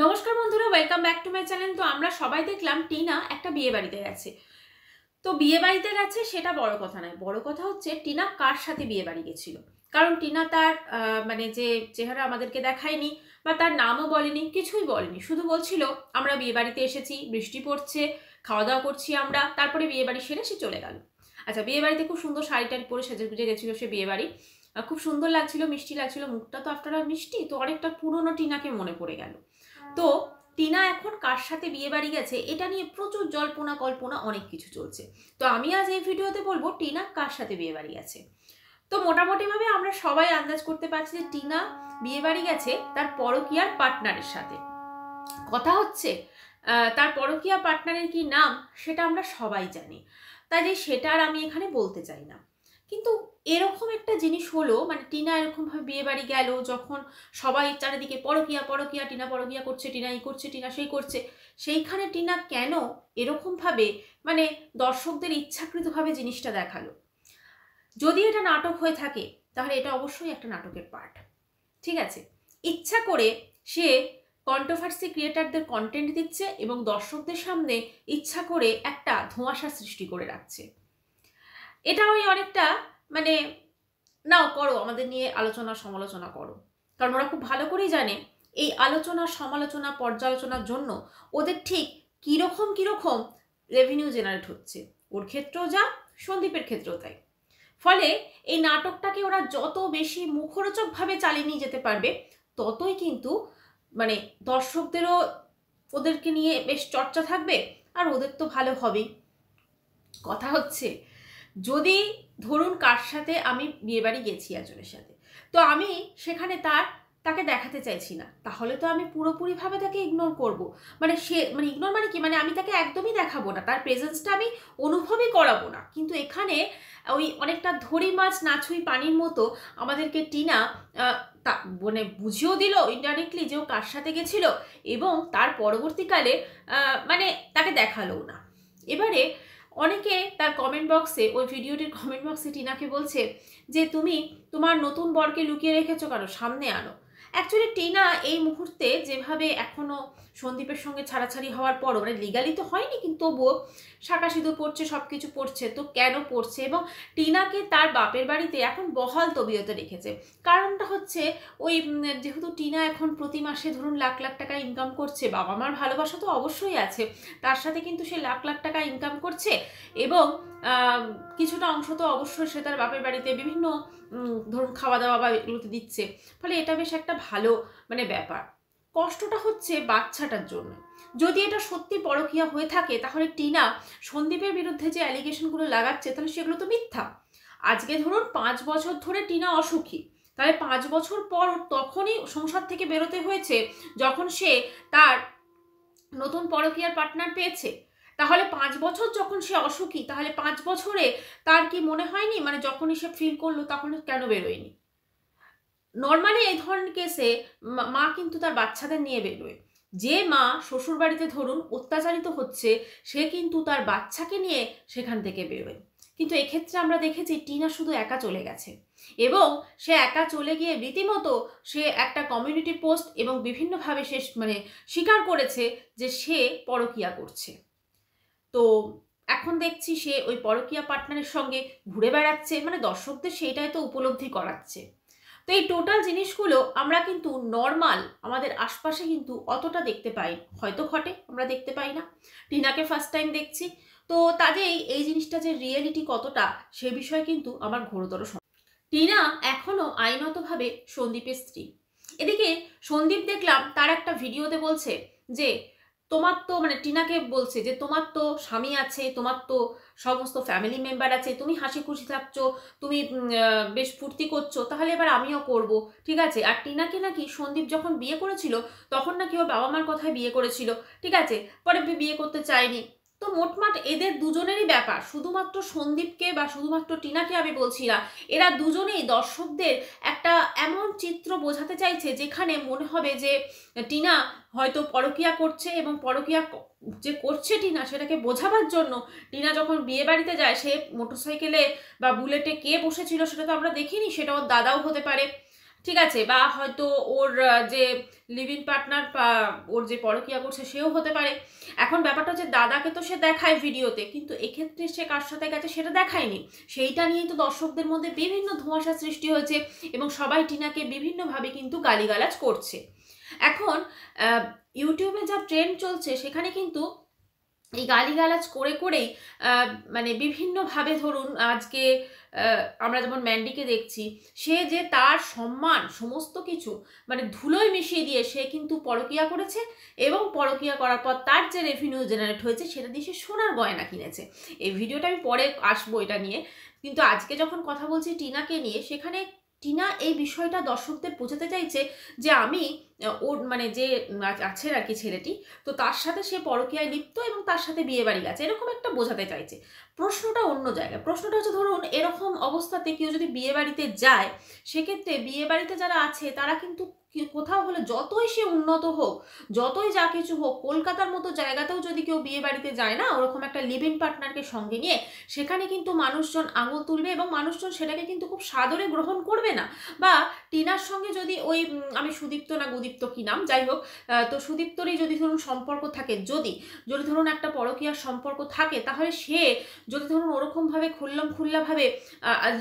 নমস্কার বন্ধুরা, welcome back to my channel. তো আমরা সবাই দেখলাম টিনা একটা বিয়ে বাড়িতে গেছে। তো বিয়ে বাড়িতে গেছে সেটা বড় কথা নয়, বড় কথা হচ্ছে টিনা কার সাথে বিয়ে বাড়ি গেছিল। কারণ টিনা তার মানে যে চেহারা আমাদেরকে দেখায়নি বা তার নামও বলেনি, কিছুই বলেনি, শুধু বলছিল আমরা বিয়ে বাড়িতে এসেছি, বৃষ্টি পড়ছে, খাওয়া দাওয়া করছি আমরা, তারপরে বিয়ে বাড়ি সেরে সে চলে গেল। আচ্ছা, বিয়ে বাড়িতে খুব সুন্দর শাড়ি টাড়ি পরে সেজে গুজে গেছিল সে বিয়ে বাড়ি। খুব সুন্দর লাগছিল, মিষ্টি লাগছিল, মুখটা তো আফটার অল মিষ্টি, তো অনেকটা পুরনো টিনাকে মনে পড়ে গেল। তো টিনা এখন কার সাথে বিয়ে বাড়ি গেছে এটা নিয়ে প্রচুর জল্পনা কল্পনা অনেক কিছু চলছে। তো আমি আজ এই ভিডিওতে বলবো টিনা কার সাথে বিয়ে বাড়ি গেছে। তো মোটামুটিভাবে আমরা সবাই আন্দাজ করতে পারছি যে টিনা বিয়ে বাড়ি গেছে তার পরকীয়ার পার্টনারের সাথে। কথা হচ্ছে তার পরকীয়া পার্টনারের কি নাম সেটা আমরা সবাই জানি, তাই যে সেটা আর আমি এখানে বলতে চাই না। কিন্তু এরকম একটা জিনিস হলো, মানে টিনা এরকমভাবে বিয়ে বাড়ি গেল, যখন সবাই চারিদিকে পরকীয়া পরকীয়া, টিনা পরকীয়া করছে, টিনা এই করছে, টিনা সেই করছে, সেইখানে টিনা কেন এরকমভাবে মানে দর্শকদের ইচ্ছাকৃতভাবে জিনিসটা দেখালো? যদি এটা নাটক হয়ে থাকে তাহলে এটা অবশ্যই একটা নাটকের পার্ট। ঠিক আছে, ইচ্ছা করে সে কন্ট্রোভার্সি ক্রিয়েটারদের কন্টেন্ট দিচ্ছে এবং দর্শকদের সামনে ইচ্ছা করে একটা ধোঁয়াশা সৃষ্টি করে রাখছে। এটা ওই অনেকটা মানে নাও করো, আমাদের নিয়ে আলোচনা সমালোচনা করো, কারণ ওরা খুব ভালো করেই জানে এই আলোচনা সমালোচনা পর্যালোচনার জন্য ওদের ঠিক কিরকম কিরকম রেভিনিউ জেনারেট হচ্ছে। ওর ক্ষেত্রেও যা, সন্দীপের ক্ষেত্রেও তাই। ফলে এই নাটকটাকে ওরা যত বেশি মুখরোচকভাবে চালিয়ে নিয়ে যেতে পারবে ততই কিন্তু মানে দর্শকদেরও ওদেরকে নিয়ে বেশ চর্চা থাকবে, আর ওদের তো ভালো হবেই। কথা হচ্ছে, যদি ধরুন কার সাথে আমি বিয়েবাড়ি গেছি একজনের সাথে, তো আমি সেখানে তাকে দেখাতে চাইছি না, তাহলে তো আমি পুরোপুরিভাবে তাকে ইগনোর করব। মানে সে মানে ইগনোর মানে কি, মানে আমি তাকে একদমই দেখাবো না, তার প্রেজেন্সটা আমি অনুভবই করাবো না। কিন্তু এখানে ওই অনেকটা ধরি মাছ না ছুঁই পানির মতো আমাদেরকে টিনা মানে বুঝিয়েও দিল ইনডাইরেক্টলি যে ও কার সাথে গেছিল, এবং তার পরবর্তীকালে মানে তাকে দেখালো না। এবারে অনেকে তার কমেন্ট বক্সে, ওই ভিডিওটির কমেন্ট বক্সে টিনাকে বলছে যে তুমি তোমার নতুন বরকে লুকিয়ে রেখেছো কেন, সামনে আনো। অ্যাকচুয়ালি টিনা এই মুহূর্তে যেভাবে এখনো সন্দীপের সঙ্গে ছাড়াছাড়ি হওয়ার পরও, মানে লিগালি তো হয়নি কিন্তু তবুও শাঁখা সিঁদুর পড়ছে, সব কিছু পড়ছে, তো কেন পড়ছে? এবং টিনাকে তার বাপের বাড়িতে এখন বহাল তবিয়তে রেখেছে। কারণটা হচ্ছে ওই যেহেতু টিনা এখন প্রতি মাসে ধরুন লাখ লাখ টাকা ইনকাম করছে, বাবা মার ভালোবাসা তো অবশ্যই আছে, তার সাথে কিন্তু সে লাখ লাখ টাকা ইনকাম করছে, এবং কিছুটা অংশ তো অবশ্যই সে তার বাপের বাড়িতে বিভিন্ন ধরুন খাওয়া দাওয়া বা এগুলোতে দিচ্ছে। ফলে এটা বেশ একটা ভালো মানে ব্যাপার। কষ্টটা হচ্ছে বাচ্চাটার জন্য। যদি এটা সত্যি পরকীয়া হয়ে থাকে তাহলে টিনা সন্দীপের বিরুদ্ধে যে অ্যালিগেশনগুলো লাগাচ্ছে তাহলে সেগুলো তো মিথ্যা। আজকে ধরুন 5 বছর ধরে টিনা অসুখী, তাহলে 5 বছর পর তখনই সংসার থেকে বেরোতে হয়েছে যখন সে তার নতুন পরকীয়ার পার্টনার পেয়েছে। তাহলে 5 বছর যখন সে অসুখী, তাহলে 5 বছরে তার কি মনে হয়নি, মানে যখনই সে ফিল করলো তখন কেন বেরোয়নি? নর্মালি এই ধরনের কেসে মা কিন্তু তার বাচ্চাদের নিয়ে বেরোয়। যে মা শ্বশুর বাড়িতে ধরুন অত্যাচারিত হচ্ছে, সে কিন্তু তার বাচ্চাকে নিয়ে সেখান থেকে বেরোয়। কিন্তু এক্ষেত্রে আমরা দেখেছি টিনা শুধু একা চলে গেছে, এবং সে একা চলে গিয়ে রীতিমতো সে একটা কমিউনিটি পোস্ট এবং বিভিন্নভাবে সে মানে স্বীকার করেছে যে সে পরকীয়া করছে। তো এখন দেখছি সে ওই পরকীয়া পার্টনারের সঙ্গে ঘুরে বেড়াচ্ছে, মানে দর্শকদের সেইটাই তো উপলব্ধি করাচ্ছে। তো এই টোটাল জিনিসগুলো আমরা কিন্তু নর্মাল আমাদের আশপাশে কিন্তু অতটা দেখতে পাই, হয়তো ঘটে, আমরা দেখতে পাই না। টিনাকে ফার্স্ট টাইম দেখছি, তো তাদেরই এই জিনিসটা যে রিয়েলিটি কতটা সে বিষয়ে কিন্তু আমার ঘোরতর টিনা এখনো আইনতভাবে সন্দীপের স্ত্রী। এদিকে সন্দীপ দেখলাম তার একটা ভিডিওতে বলছে যে তোমার তো মানে টিনাকে বলছে যে তোমার তো স্বামী আছে, তোমার তো সমস্ত ফ্যামিলি মেম্বার আছে, তুমি হাসি খুশি থাকছো, তুমি বেশ ফুর্তি করছো, তাহলে এবার আমিও করব। ঠিক আছে, আর টিনাকে নাকি সন্দীপ যখন বিয়ে করেছিল তখন নাকি ওর বাবা মার কথায় বিয়ে করেছিল, ঠিক আছে, পরে বিয়ে করতে চায়নি। তো মোটমাট এদের দুজনেরই ব্যাপার, শুধুমাত্র সন্দীপকে বা শুধুমাত্র টিনাকে আমি বলছি না, এরা দুজনেই দর্শকদের একটা এমন চিত্র বোঝাতে চাইছে যেখানে মনে হবে যে টিনা হয়তো পরকীয়া করছে, এবং পরকীয়া যে করছে টিনা সেটাকে বোঝাবার জন্য টিনা যখন বিয়ে বাড়িতে যায় সে মোটরসাইকেলে বা বুলেটে কে বসেছিল সেটা তো আমরা দেখিনি, সেটা ওর দাদাও হতে পারে, ঠিক আছে, বা হয়তো ওর যে লিভ ইন পার্টনার বা ওর যে পরকীয়া করছে সেও হতে পারে। এখন ব্যাপারটা হচ্ছে দাদাকে তো সে দেখায় ভিডিওতে, কিন্তু এক্ষেত্রে সে কার সাথে গেছে সেটা দেখায়নি। সেইটা নিয়েই তো দর্শকদের মধ্যে বিভিন্ন ধোঁয়াশা সৃষ্টি হয়েছে এবং সবাই টিনাকে বিভিন্নভাবে কিন্তু গালিগালাজ করছে। এখন ইউটিউবে যা ট্রেন্ড চলছে সেখানে কিন্তু এই গালিগালাজ করে করেই মানে বিভিন্নভাবে ধরুন আজকে আমরা যেমন ম্যান্ডিকে দেখছি, সে যে তার সম্মান সমস্ত কিছু মানে ধুলোয় মিশিয়ে দিয়ে সে কিন্তু পরকীয়া করেছে এবং পরকীয়া করার পর তার যে রেভিনিউ জেনারেট হয়েছে সেটা দিয়ে সে সোনার গয়না কিনেছে। এই ভিডিওটা আমি পরে আসবো এটা নিয়ে, কিন্তু আজকে যখন কথা বলছি টিনাকে নিয়ে, সেখানে টিনা এই বিষয়টা দর্শকদের বোঝাতে চাইছে যে আমি ওর মানে যে আছে আর কি ছেলেটি, তো তার সাথে সে পরকীয়ায় লিপ্ত এবং তার সাথে বিয়ে বাড়ি গেছে, এরকম একটা বোঝাতে চাইছে। প্রশ্নটা অন্য জায়গায়। প্রশ্নটা হচ্ছে ধরুন এরকম অবস্থাতে কেউ যদি বিয়ে বাড়িতে যায়, সেক্ষেত্রে বিয়ে বাড়িতে যারা আছে তারা কিন্তু কোথাও হলে যতই সে উন্নত হোক, যতই যা কিছু হোক, কলকাতার মতো জায়গাতেও যদি কেউ বিয়ে বাড়িতে যায় না ওরকম একটা লিভ ইন পার্টনারকে সঙ্গে নিয়ে, সেখানে কিন্তু মানুষজন আঙুল তুলবে এবং মানুষজন সেটাকে কিন্তু খুব সাদরে গ্রহণ করবে না। বা টিনার সঙ্গে যদি ওই আমি সুদীপ্ত না গুদীপ্ত কি নাম, যাই হোক, তো সুদীপ্তরই যদি ধরুন সম্পর্ক থাকে, যদি ধরুন একটা পরকীয়ার সম্পর্ক থাকে, তাহলে সে যদি ধরুন ওরকমভাবে খুল্লাভাবে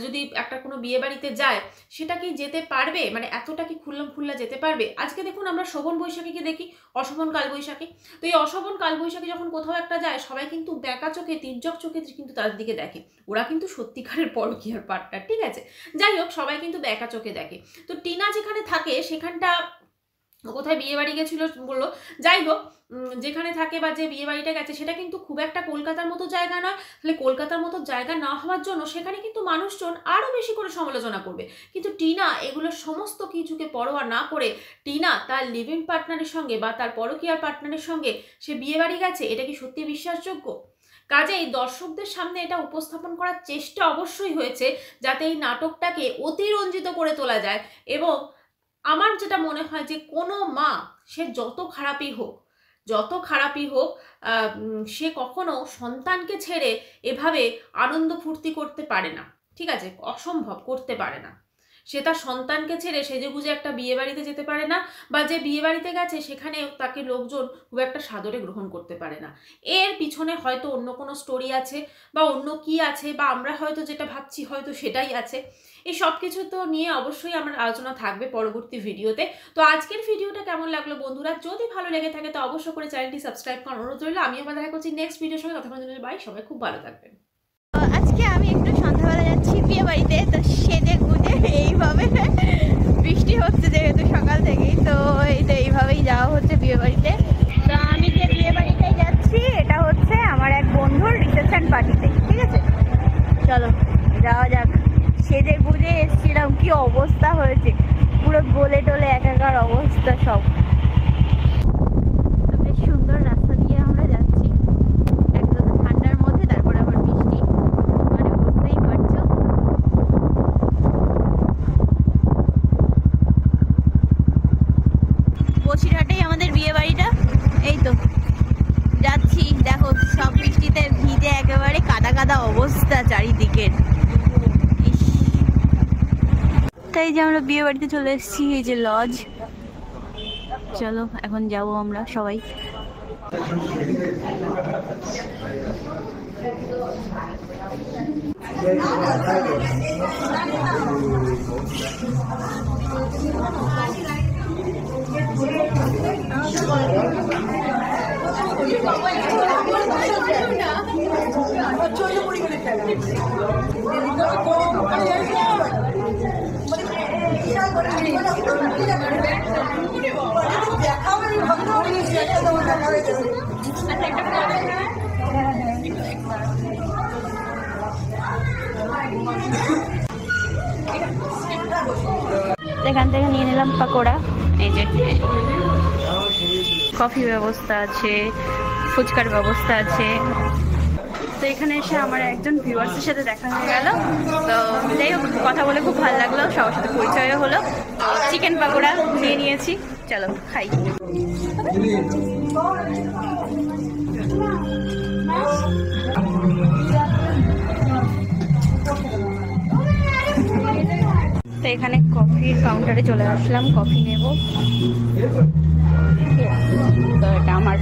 যদি একটা কোনো বিয়ে বাড়িতে যায়, সেটা কি যেতে পারবে? মানে এতটা কি খুল্লা যেতে পারবে? আজকে দেখুন আমরা শোভন বৈশাখীকে দেখি, অশোভন কালবৈশাখী, তো এই অশোভন কালবৈশাখী যখন কোথাও একটা যায়, সবাই কিন্তু বেঁকা চোখে তির্যক চোখে কিন্তু তাদের দিকে দেখে। ওরা কিন্তু সত্যিকারের পরকীয়ার পার্টনার, ঠিক আছে, যাই হোক সবাই কিন্তু বেঁকা চোখে দেখে। তো টিনা যেখানে থাকে সেখানটা কোথায় বিয়ে বাড়ি গেছিল বললো, যাই হোক যেখানে থাকে বা যে বিয়ে বাড়িটা গেছে সেটা কিন্তু খুব একটা কলকাতার মতো জায়গা নয়। তাহলে কলকাতার মতো জায়গা না হওয়ার জন্য সেখানে কিন্তু মানুষজন আরও বেশি করে সমালোচনা করবে। কিন্তু টিনা এগুলো সমস্ত কিছুকে পরোয়া না করে টিনা তার লিভ ইন পার্টনারের সঙ্গে বা তার পরকীয়ার পার্টনারের সঙ্গে সে বিয়ে বাড়ি গেছে, এটা কি সত্যি বিশ্বাসযোগ্য? কাজেই দর্শকদের সামনে এটা উপস্থাপন করার চেষ্টা অবশ্যই হয়েছে যাতে এই নাটকটাকে অতিরঞ্জিত করে তোলা যায়। এবং আমার যেটা মনে হয় যে কোনো মা সে যত খারাপই হোক সে কখনো সন্তানকে ছেড়ে এভাবে আনন্দ ফুর্তি করতে পারে না, ঠিক আছে, অসম্ভব, করতে পারে না। সে তার সন্তানকে ছেড়ে সেজেগুজে একটা বিয়ে বাড়িতে যেতে পারে না, বা যে বিয়ে বাড়িতে গেছে সেখানে তাকে লোকজন খুব একটা সাদরে গ্রহণ করতে পারে না। এর পিছনে হয়তো অন্য কোনো স্টোরি আছে বা অন্য কি আছে, বা আমরা হয়তো যেটা ভাবছি হয়তো সেটাই আছে। এই সব কিছু তো নিয়ে অবশ্যই আমার আলোচনা থাকবে পরবর্তী ভিডিওতে। তো আজকের ভিডিওটা কেমন লাগলো বন্ধুরা? যদি ভালো লেগে থাকে তো অবশ্যই করে চ্যানেলটি সাবস্ক্রাইব করার অনুরোধ রইল। আমি আবার দেখা করছি নেক্সট ভিডিওর সঙ্গে। ততক্ষণ জন্য বাই, সবাই খুব ভালো থাকবেন। আজকে আমি একটু সন্ধ্যাবেলা যাচ্ছি বিয়ে বাড়িতে, তো সেজে গুজে এইভাবে, বৃষ্টি হচ্ছে যেহেতু সকাল থেকেই, তো এইভাবেই যাওয়া হচ্ছে বিয়ে বাড়িতে। তো আমি যে বিয়ে বাড়িতে যাচ্ছি এটা হচ্ছে আমার এক বন্ধুর রিসেপশন পার্টিতে, ঠিক আছে, চলো যাওয়া যাক। সেজে গুজে এসছিলাম, কি অবস্থা হয়েছে, পুরো গোলে টোলে একাকার অবস্থা সব। বেশ সুন্দর রাস্তা দিয়ে আমরা যাচ্ছি, একদম ঠান্ডার মধ্যে, তারপরে আবার বৃষ্টি, মানে বুঝতেই পারছো। বসিরহাটেই আমাদের বিয়ে বাড়িটা, এই তো যাচ্ছি। দেখো সব বৃষ্টিতে ভিজে একেবারে কাদা কাদা অবস্থা চারিদিকের। তাই যে আমরা বিয়ে বাড়িতে চলে এসেছি, এই যে লজ। চলো এখন যাবো আমরা সবাই। এখান থেকে নিয়ে নিলাম পাকোড়া, এই যে কফি ব্যবস্থা আছে, ফুচকার ব্যবস্থা আছে। তো এখানে এসে আমার একজন ভিউয়ার্সের সাথে দেখা হয়ে গেল, তো যাই হোক কথা বলে খুব ভালো লাগলো, সবার সাথে পরিচয়ও হলো। চিকেন পাকোড়া নিয়ে নিয়েছি, চলো খাই। তো এখানে কফির কাউন্টারে চলে আসলাম, কফি নেব। তো এটা আমার।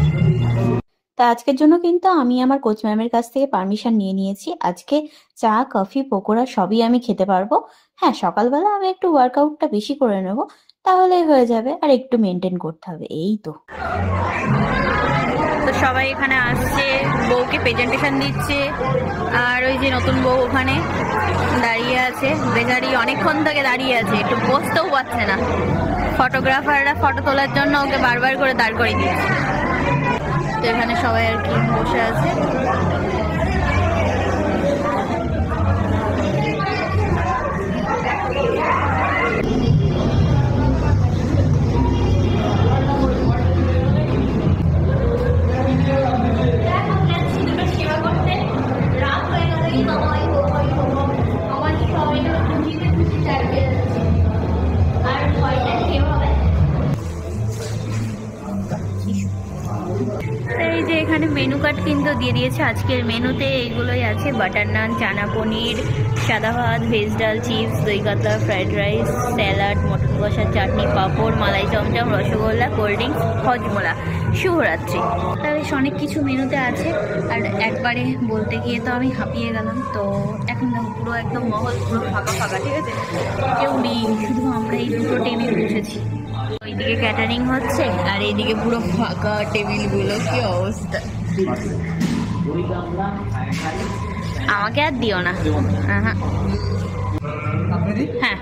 তা আজকের জন্য কিন্তু আমি আমার কোচ ম্যামের কাছ থেকে পারমিশন নিয়ে নিয়েছি। আজকে চা, কফি, পকোড়া সবই আমি খেতে পারবো। হ্যাঁ, সকালবেলা আমি একটু ওয়ার্কআউটটা বেশি করে নেব, তাহলেই হয়ে যাবে। আর একটু মেনটেন করতে হবে, এই তো। তো সবাই এখানে আসছে, বউকে প্রেজেন্টেশন দিচ্ছে। আর ওই যে নতুন বউ ওখানে দাঁড়িয়ে আছে, বেচারি অনেকক্ষণ থেকে দাঁড়িয়ে আছে, একটু বসতেও পারছে না। ফটোগ্রাফাররা ফটো তোলার জন্য ওকে বারবার করে দাঁড় করিয়ে দিচ্ছে। তো এখানে সবাই আর কি বসে আছে। এই যে এখানে মেনু কার্ড কিন্তু দিয়ে দিয়েছে। আজকের মেনুতে এইগুলোই আছে: বাটার নান, চানা পনির, সাদা ভাত, ভেজ ডাল, চিপস, দই কাতলা, ফ্রাইড রাইস, স্যালাড, মটন কষা, চাটনি, পাঁপড়, মালাই চমচম, রসগোল্লা, কোল্ড ড্রিঙ্কস, হজমোলা। শুভরাত্রি। তার বেশ অনেক কিছু মেনুতে আছে। আর একবারে বলতে গিয়ে তো আমি হাঁপিয়ে গেলাম। তো এখন দেখো পুরো একদম মহল পুরো ফাঁকা ফাঁকা, ঠিক আছে, কেউ নেই, শুধু আমরা এই দুটো টেবিল বসেছি। ওইদিকে ক্যাটারিং হচ্ছে আর এইদিকে পুরো ফাঁকা টেবিলগুলো, কি অবস্থা। আমাকে আর দিও না। হ্যাঁ।